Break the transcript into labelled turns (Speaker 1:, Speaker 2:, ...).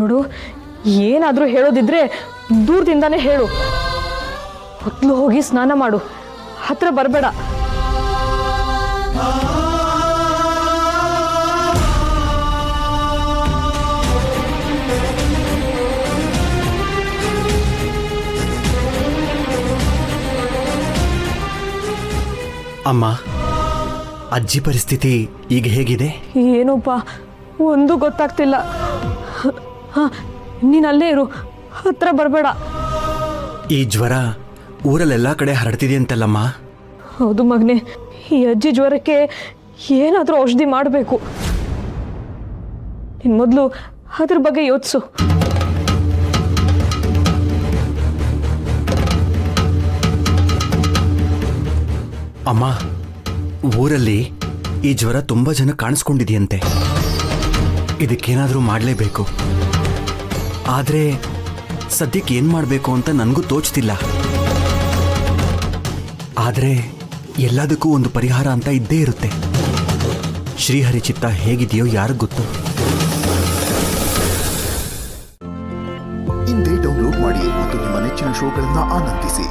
Speaker 1: ನೋಡು, ಏನಾದರೂ ಹೇಳೋದಿದ್ರೆ ದೂರದಿಂದಾನೇ ಹೇಳು. ಮೊದಲು ಹೋಗಿ ಸ್ನಾನ ಮಾಡು, ಹತ್ರ ಬರಬೇಡ.
Speaker 2: ಅಮ್ಮ, ಅಜ್ಜಿ ಪರಿಸ್ಥಿತಿ ಈಗ ಹೇಗಿದೆ?
Speaker 1: ಏನೋಪ್ಪ, ಒಂದು ಗೊತ್ತಾಗ್ತಿಲ್ಲ. ನೀನು ಅಲ್ಲೇ ಇರು, ಹತ್ರ ಬರಬೇಡ.
Speaker 2: ಈ ಜ್ವರ ಊರಲ್ಲೆಲ್ಲ ಕಡೆ ಹರಡ್ತಿದೆ ಅಂತಲ್ಲಮ್ಮ?
Speaker 1: ಹೌದು ಮಗನೇ, ಈ ಅಜ್ಜಿ ಜ್ವರಕ್ಕೆ ಏನಾದರೂ ಔಷಧಿ ಮಾಡಬೇಕು. ಇನ್ನು ಮೊದಲು ಅದ್ರ ಬಗ್ಗೆ ಯೋಚಿಸು.
Speaker 2: ಅಮ್ಮ, ಊರಲ್ಲಿ ಈ ಜ್ವರ ತುಂಬ ಜನ ಕಾಣಿಸ್ಕೊಂಡಿದೆಯಂತೆ. ಇದಕ್ಕೇನಾದರೂ ಮಾಡಲೇಬೇಕು. ಆದರೆ ಸದ್ಯಕ್ಕೆ ಏನು ಮಾಡಬೇಕು ಅಂತ ನನಗೂ ತೋಚ್ತಿಲ್ಲ. ಆದರೆ ಎಲ್ಲದಕ್ಕೂ ಒಂದು ಪರಿಹಾರ ಅಂತ ಇದ್ದೇ ಇರುತ್ತೆ. ಶ್ರೀಹರಿ ಚಿತ್ತ ಹೇಗಿದೆಯೋ ಯಾರಿಗೂ ಗೊತ್ತು.
Speaker 3: ಇಂದೇ ಡೌನ್ಲೋಡ್ ಮಾಡಿ ಮತ್ತು ನಿಮ್ಮ ನೆಚ್ಚಿನ ಶೋಗಳನ್ನು ಆನಂದಿಸಿ.